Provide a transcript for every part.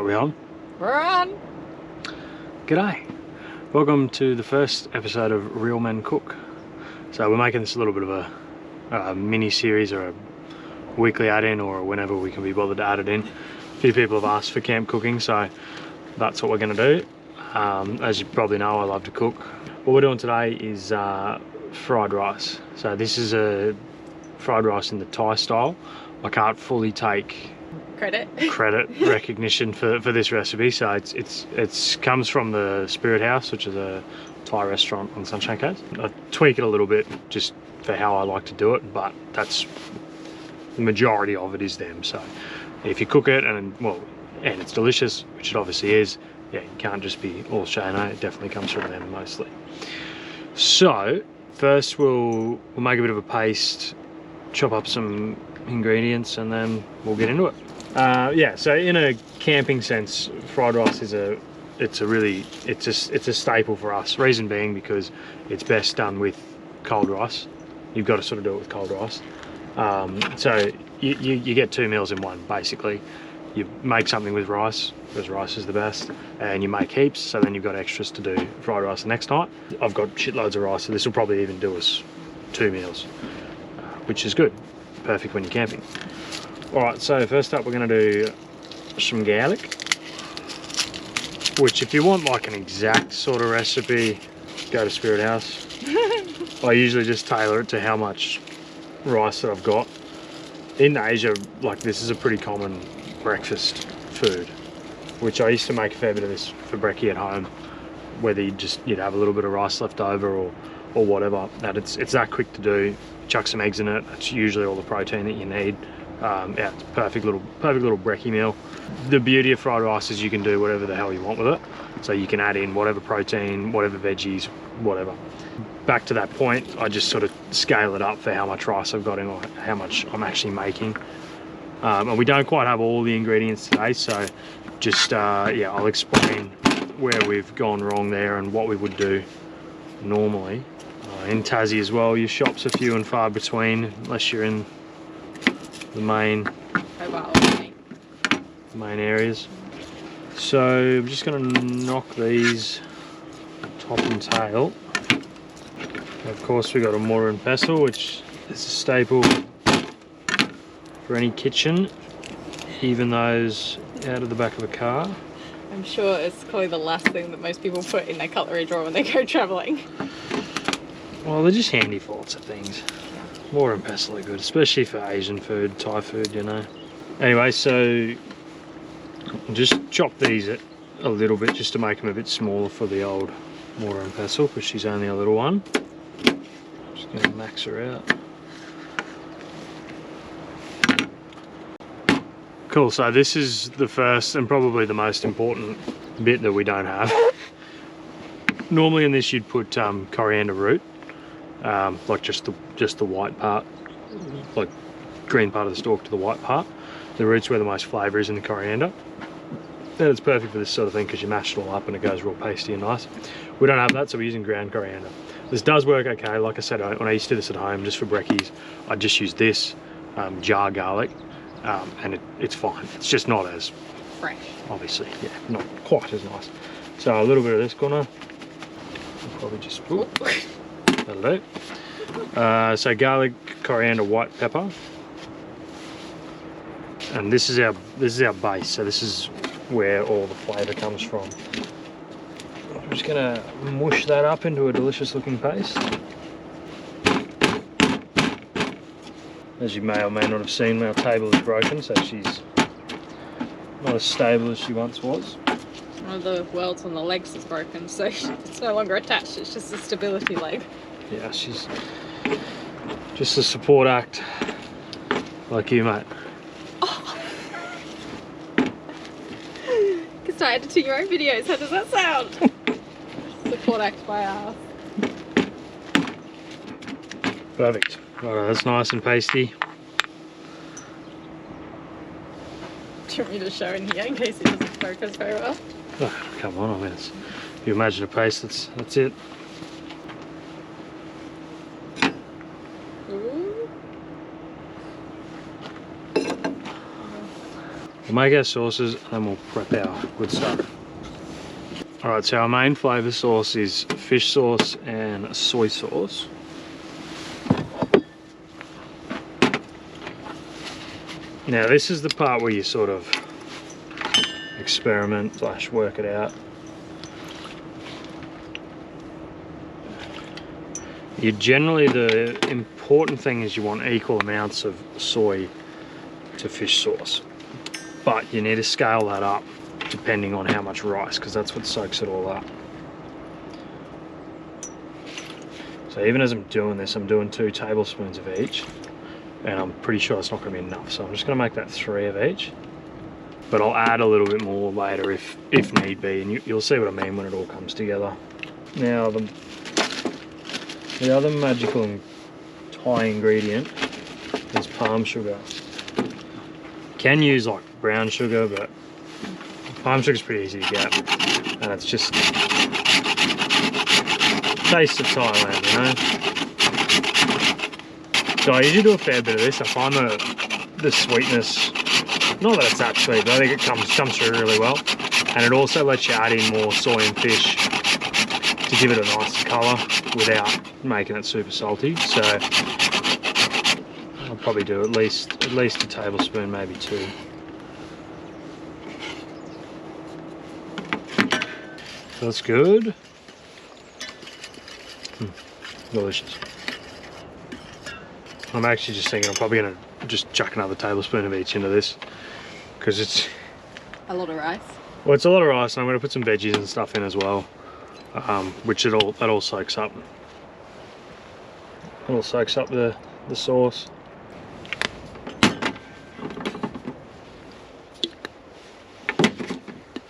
we on? We're on! G'day. Welcome to the first episode of Real Men Cook. So we're making this a little bit of a mini-series or a weekly add-in or whenever we can be bothered to add it in. A few people have asked for camp cooking, so that's what we're going to do. As you probably know, I love to cook. What we're doing today is fried rice. So this is a fried rice in the Thai style. I can't fully take credit recognition for this recipe, so it's comes from the Spirit House, which is a Thai restaurant on Sunshine Coast. I tweak it a little bit just for how I like to do it, but that's the majority of it is them. So if you cook it and it's delicious, which it obviously is, yeah, you can't just be all Shaneo. It definitely comes from them mostly. So first we'll make a bit of a paste, chop up some ingredients, and then we'll get into it. Yeah, so in a camping sense, fried rice is a staple for us. Reason being because it's best done with cold rice. You've got to sort of do it with cold rice. So you get two meals in one basically. You make something with rice because rice is the best, and you make heaps, so then you've got extras to do fried rice the next night. I've got shitloads of rice, so this will probably even do us 2 meals, which is good. Perfect when you're camping. Alright, so first up we're going to do some garlic, which if you want like an exact sort of recipe, go to Spirit House. I usually just tailor it to how much rice that I've got. In Asia, like, this is a pretty common breakfast food, which I used to make a fair bit of this for brekkie at home, whether you'd have a little bit of rice left over or whatever. And it's that quick to do. Chuck some eggs in it. That's usually all the protein that you need. Yeah, it's perfect little brekkie meal. The beauty of fried rice is you can do whatever the hell you want with it. So you can add in whatever protein, whatever veggies, whatever. Back to that point, I just sort of scale it up for how much rice I've got in or how much I'm actually making. And we don't quite have all the ingredients today, so just yeah, I'll explain where we've gone wrong there and what we would do normally. In Tassie as well, your shops are few and far between unless you're in the main areas. So I'm just going to knock these top and tail. Of course, we've got a mortar and pestle, which is a staple for any kitchen, even those out of the back of a car. I'm sure it's probably the last thing that most people put in their cutlery drawer when they go travelling. Well, they're just handy for lots of things. Mortar and pestle are good, especially for Asian food, Thai food, you know. Anyway, so just chop these a little bit just to make them a bit smaller for the old mortar and pestle, because she's only a little one. Just going to max her out. Cool, so this is the first and probably the most important bit that we don't have. Normally in this you'd put coriander root, like just the white part, like green part of the stalk to the white part. The root's where the most flavour is in the coriander. And it's perfect for this sort of thing because you mash it all up and it goes real pasty and nice. We don't have that, so we're using ground coriander. This does work okay. Like I said, when I used to do this at home just for brekkies, I just use this jar garlic, and it's fine. It's just not as fresh, obviously. Yeah, not quite as nice. So a little bit of this gonna probably just that'll do. So garlic, coriander, white pepper, and this is our base. So this is where all the flavour comes from. I'm just gonna mush that up into a delicious looking paste. As you may or may not have seen, our table is broken, so she's not as stable as she once was. One of the welds on the legs is broken, so it's no longer attached, it's just a stability leg. Yeah, she's just a support act, like you, mate. Oh. You can start editing your own videos, how does that sound? Support act by ours. Perfect. Right, that's nice and pasty. Do you want me to show in here in case it doesn't focus very well? Oh, come on, I mean, if you imagine a paste, that's it. Ooh. We'll make our sauces and then we'll prep our good stuff. Alright, so our main flavour sauce is fish sauce and soy sauce. Now this is the part where you sort of experiment / work it out. The important thing is you want equal amounts of soy to fish sauce, but you need to scale that up depending on how much rice, because that's what soaks it all up. So even as I'm doing this, I'm doing 2 tablespoons of each, and I'm pretty sure it's not going to be enough, so I'm just going to make that 3 of each, but I'll add a little bit more later if need be, and you'll see what I mean when it all comes together. Now the other magical Thai ingredient is palm sugar. You can use like brown sugar, but palm sugar is pretty easy to get, and it's just taste of Thailand, you know. So I usually do a fair bit of this. I find the sweetness, not that it's that sweet, but I think it comes through really well, and it also lets you add in more soy and fish to give it a nice colour without making it super salty. So I'll probably do at least a tablespoon, maybe 2. That's good. Delicious. I'm actually just thinking I'm probably going to just chuck another tablespoon of each into this, because it's a lot of rice. Well, it's a lot of rice, and I'm going to put some veggies and stuff in as well, which that all soaks up. It all soaks up the sauce.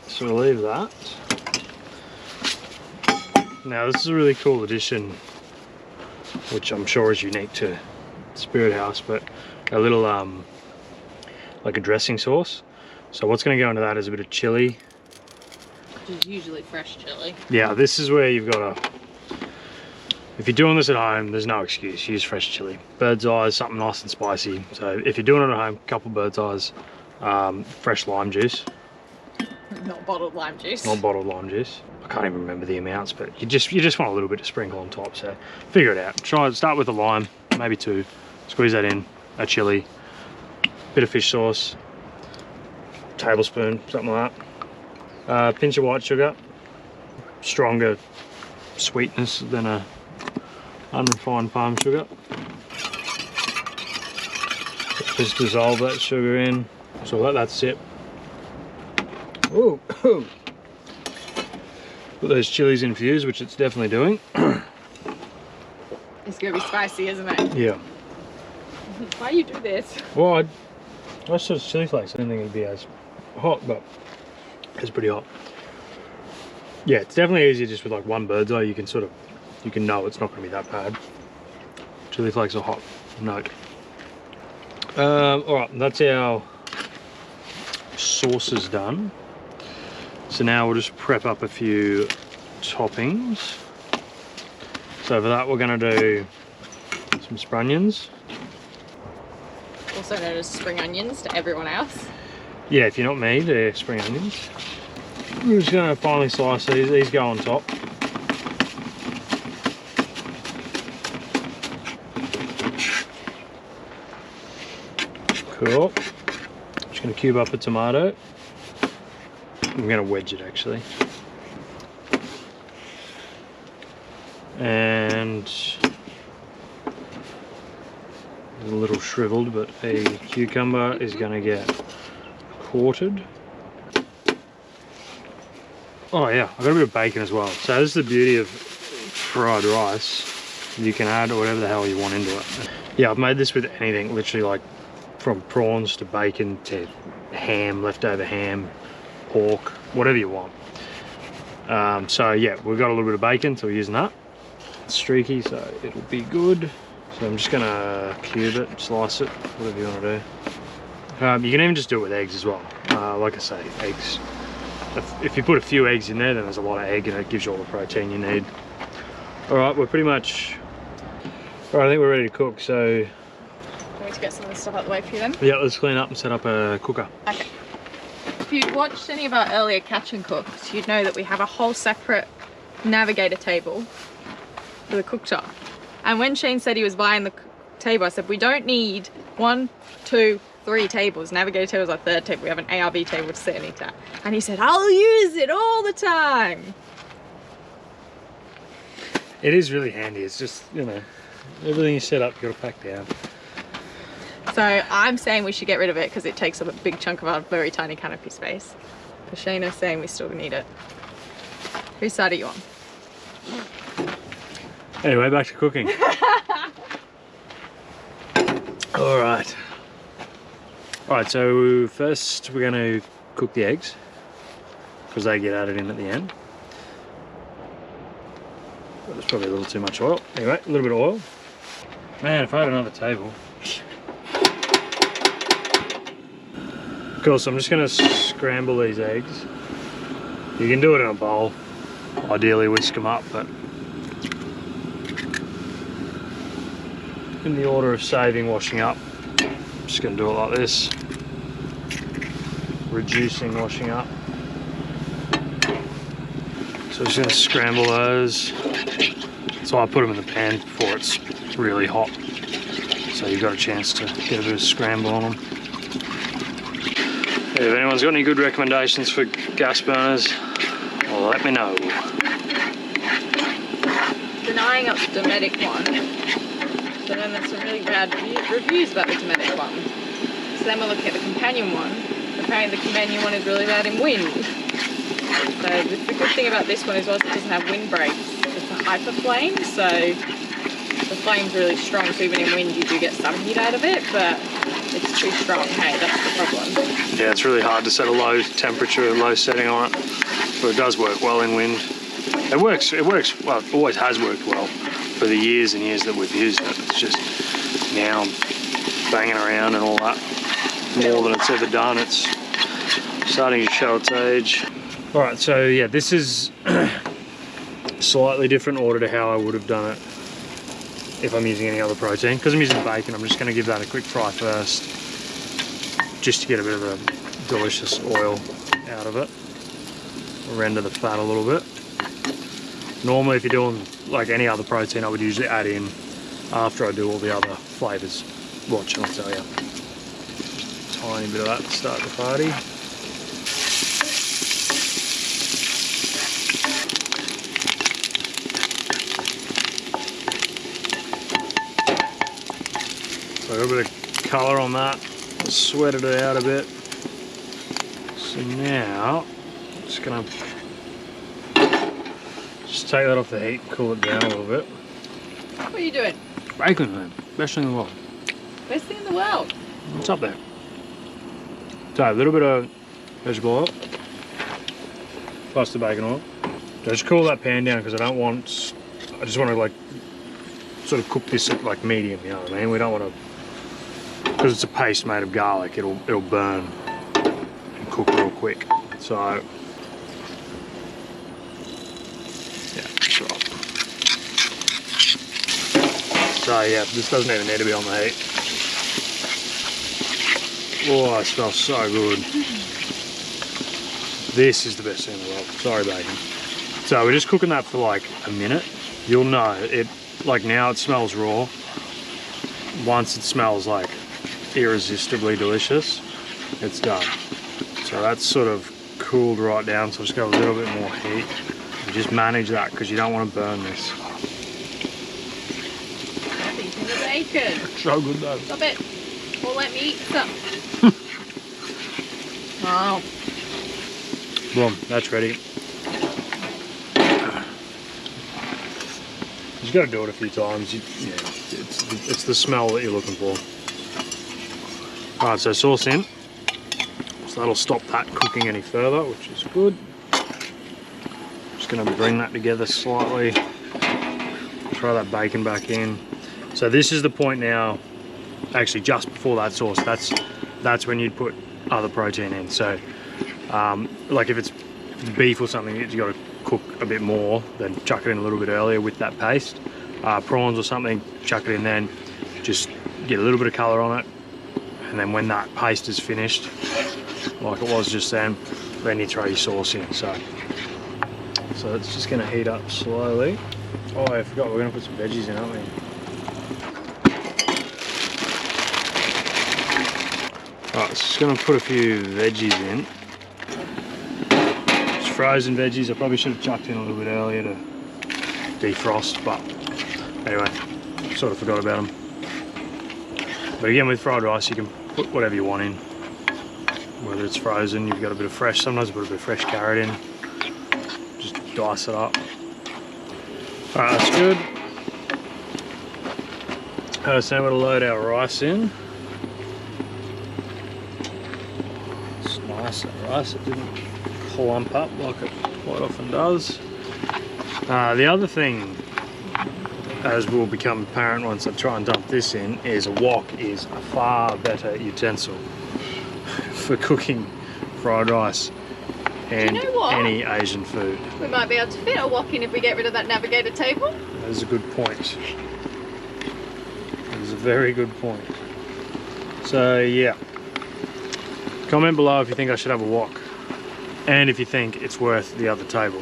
So we'll leave that. Now this is a really cool addition, which I'm sure is unique to Spirit House, but a little like a dressing sauce. So what's going to go into that is a bit of chili. Which is usually fresh chili. Yeah, this is where you've got to, if you're doing this at home, there's no excuse, use fresh chili. Bird's eyes, something nice and spicy. So if you're doing it at home, a couple bird's eyes, fresh lime juice. Not bottled lime juice. Not bottled lime juice. I can't even remember the amounts, but you just want a little bit to sprinkle on top. So figure it out. Start with a lime, maybe 2. Squeeze that in. A chili, bit of fish sauce, tablespoon, something like that. Pinch of white sugar. Stronger sweetness than a unrefined palm sugar. Just dissolve that sugar in. So let that sit. Ooh. Put those chilies infused, which it's definitely doing. It's gonna be spicy, isn't it? Yeah. Why do you do this? Well, I saw chili flakes. I didn't think it'd be as hot, but it's pretty hot. Yeah, it's definitely easier just with like 1 bird's eye. You can know it's not going to be that bad. Chili flakes are hot. Note. All right, that's our sauces done. So now we'll just prep up a few toppings. So for that we're going to do some spring Also known as spring onions to everyone else. Yeah, if you're not me, they're spring onions. We're just going to finely slice these. These go on top. Cool. Just going to cube up a tomato. I'm going to wedge it actually. And a little shriveled, but a cucumber is going to get quartered. Oh yeah, I've got a bit of bacon as well. So this is the beauty of fried rice. You can add whatever the hell you want into it. Yeah, I've made this with anything, literally like from prawns to bacon to ham, leftover ham, pork, whatever you want. So yeah, we've got a little bit of bacon, so we're using that. It's streaky, so it'll be good. So I'm just gonna cube it, slice it, whatever you want to do. You can even just do it with eggs as well. Like I say, eggs. If you put a few eggs in there, then there's a lot of egg and it gives you all the protein you need. All right, we're pretty much, all right, I think we're ready to cook, so. Want me to get some of this stuff out of the way for you then? Yeah, let's clean up and set up a cooker. Okay. If you'd watched any of our earlier catch and cooks, you'd know that we have a whole separate navigator table for the cooktop. And when Shane said he was buying the table, I said, we don't need 1, 2, 3 tables. Navigator table is our 3rd table. We have an ARV table to sit and eat at. And he said, I'll use it all the time. It is really handy. It's just, you know, everything you set up, you gotta pack down. So I'm saying we should get rid of it because it takes up a big chunk of our very tiny canopy space. But Shane's saying we still need it. Whose side are you on? Anyway, back to cooking. Alright. Alright, so first we're going to cook the eggs because they get added in at the end. There's probably a little too much oil. Anyway, a little bit of oil. Man, if I had another table. Cool, so I'm just going to scramble these eggs. You can do it in a bowl. Ideally whisk them up, but in the order of saving washing up, I'm just going to do it like this. Reducing washing up. So I'm just going to scramble those. So I put them in the pan before it's really hot. So you've got a chance to get a bit of scramble on them. If anyone's got any good recommendations for gas burners, well, let me know. Denying up the Dometic one. So then there's some really bad reviews about the Dometic one. So then we're looking at the companion one. Apparently the companion one is really bad in wind. So the good thing about this one is also it doesn't have wind breaks. It's a hyper flame, so the flame's really strong, so even in wind you do get some heat out of it, but it's too strong. Hey, that's the problem. Yeah, it's really hard to set a low temperature, low setting on it, but it does work well in wind. It works, well, it always has worked well for the years and years that we've used it. It's just now banging around and all that, more than it's ever done. It's starting to show its age. All right, so yeah, this is slightly different order to how I would have done it if I'm using any other protein. Because I'm using bacon, I'm just going to give that a quick fry first, just to get a bit of a delicious oil out of it. Render the fat a little bit. Normally if you're doing like any other protein, I would usually add in after I do all the other flavours. Watch and I'll tell you. Tiny bit of that to start the party. So I got a bit of colour on that, sweated it out a bit. So now, I'm just gonna take that off the heat and cool it down a little bit. What are you doing? Bacon, man. Best thing in the world. Best thing in the world. It's up there. So a little bit of vegetable oil, plus the bacon oil. So just cool that pan down because I just want to like sort of cook this at like medium, you know what I mean? We don't want to, because it's a paste made of garlic, it'll burn and cook real quick. So yeah, that's right. So yeah, this doesn't even need to be on the heat. Oh, it smells so good. This is the best thing in the world. Sorry, bacon. So we're just cooking that for like a minute. You'll know it, like now it smells raw. Once it smells like irresistibly delicious, it's done. So that's sort of cooled right down, so just got a little bit more heat. And just manage that because you don't want to burn this. Stop eating the bacon. So good though. Stop it. Or let me eat some. Wow. Boom, that's ready. You got to do it a few times. Yeah, it's the smell that you're looking for. All right, so sauce in. So that'll stop that cooking any further, which is good. Just going to bring that together slightly. Throw that bacon back in. So this is the point now. Actually, just before that sauce, that's when you'd put other protein in. So, like if it's beef or something, you got to cook a bit more, then chuck it in a little bit earlier with that paste. Prawns or something, chuck it in then. Just get a little bit of colour on it, and then when that paste is finished, like it was just then you throw your sauce in. So it's just going to heat up slowly. Oh, I forgot, we're going to put some veggies in, aren't we? Right, so just going to put a few veggies in. Just frozen veggies. I probably should have chucked in a little bit earlier to defrost, but anyway, sort of forgot about them. But again, with fried rice, you can put whatever you want in. Whether it's frozen, you've got a bit of fresh, sometimes put a bit of fresh carrot in. Just dice it up. Alright, that's good. So now we're going to load our rice in. It's nice, that rice, it didn't clump up like it quite often does. The other thing, as will become apparent once I try and dump this in, is a wok is a far better utensil for cooking fried rice and you know any Asian food. We might be able to fit a wok in if we get rid of that navigator table. That is a good point. That is a very good point. So yeah, comment below if you think I should have a wok, and if you think it's worth the other table.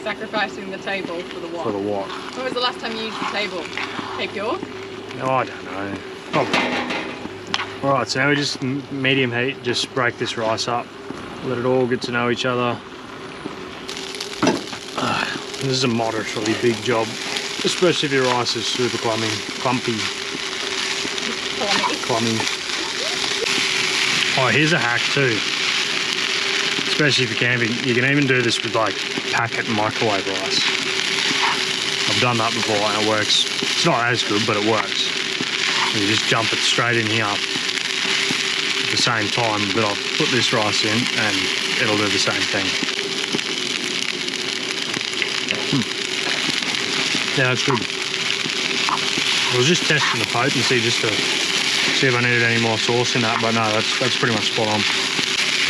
Sacrificing the table for the wok. For the wok. When was the last time you used the table? Keep yours? No, I don't know. Probably. Alright, so now we just medium heat, just break this rice up. Let it all get to know each other. This is a moderately big job, especially if your rice is super clumpy. Oh, here's a hack too. Especially if you're camping, you can even do this with like packet microwave rice. I've done that before and it works. It's not as good, but it works. You just jump it straight in here at the same time that I've put this rice in, and it'll do the same thing. Yeah, it's good. I was just testing the potency just to see if I needed any more sauce in that, but no, that's pretty much spot on.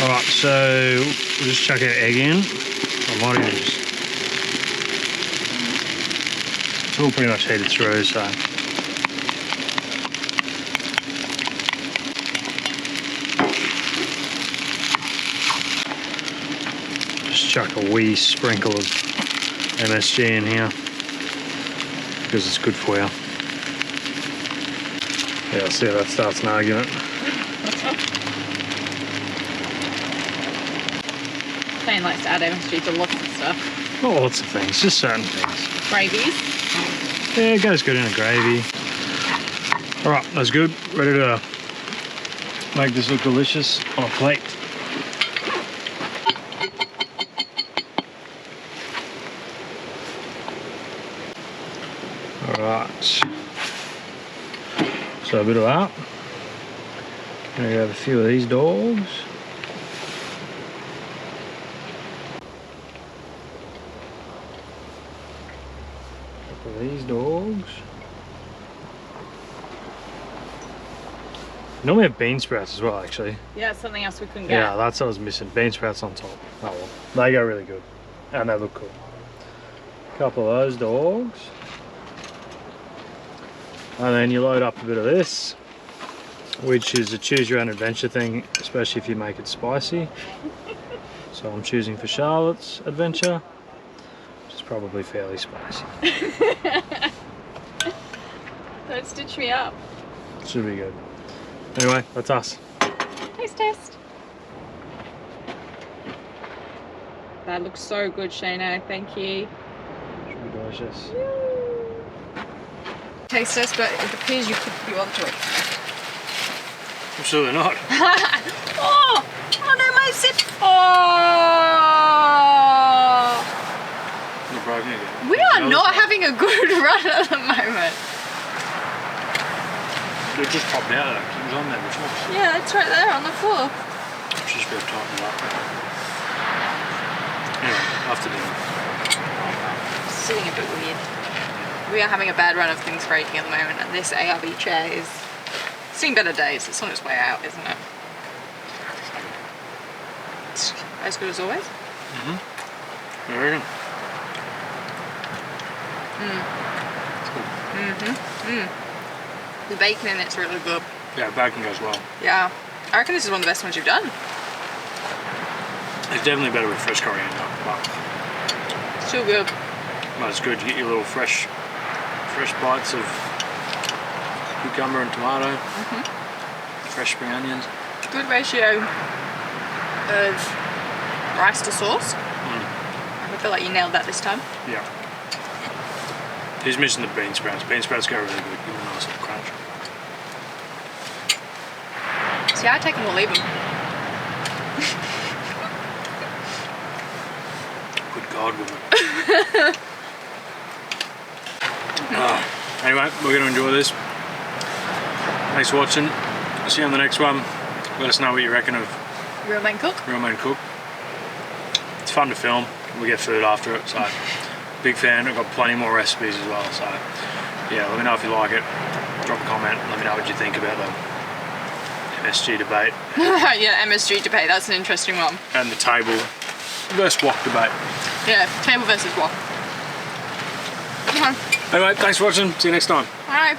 Alright, so we'll just chuck our egg in. I might even just... It's all pretty much heated through, so... Just chuck a wee sprinkle of MSG in here, because it's good for you. Yeah, I'll see if that starts an argument. Shane likes to add MSG to lots of stuff. Not lots of things, just certain things. Gravies? Yeah, it goes good in a gravy. Alright, that's good. Ready to make this look delicious on a plate. Alright. So a bit of that. Gonna grab a few of these dogs. These dogs. Normally have bean sprouts as well, actually. Yeah, it's something else we couldn't get. Yeah, that's what I was missing. Bean sprouts on top. Oh well, they go really good, and they look cool. A couple of those dogs, and then you load up a bit of this, which is a choose your own adventure thing, especially if you make it spicy. So I'm choosing for Charlotte's adventure. Probably fairly spicy. Don't stitch me up. Should be good. Anyway, that's us. Taste test. That looks so good, Shaneo. Thank you. Should be delicious. Taste test, but it appears you could be onto it. Absolutely not. Oh no, my zip. Oh! We are not having a good run at the moment. It just popped out though, 'cause it was on there before. Yeah, it's right there on the floor. Just be able to tighten it up. Anyway, after dinner. It's sitting a bit weird. We are having a bad run of things breaking at the moment, and this ARB chair is seeing better days. It's on its way out, isn't it? It's as good as always. Mm-hmm. There we go. The bacon in it's really good. Yeah, bacon goes well. Yeah. I reckon this is one of the best ones you've done. It's definitely better with fresh coriander, but Still good. it's good. You get your little fresh bites of cucumber and tomato, fresh spring onions. Good ratio of rice to sauce. I feel like you nailed that this time. Yeah. He's missing the bean sprouts. Bean sprouts go really good. Give them a nice little crunch. See, I take them or leave them. Good God, woman. Anyway, we're going to enjoy this. Thanks for watching. See you on the next one. Let us know what you reckon of Real Man Cook. Real Man Cook. It's fun to film. We get food after it, so big fan. I've got plenty more recipes as well, so yeah, let me know if you like it. Drop a comment. Let me know what you think about the MSG debate. Yeah, MSG debate. That's an interesting one. And the table versus wok debate. Yeah, table versus wok. Anyway, thanks for watching. See you next time. Bye.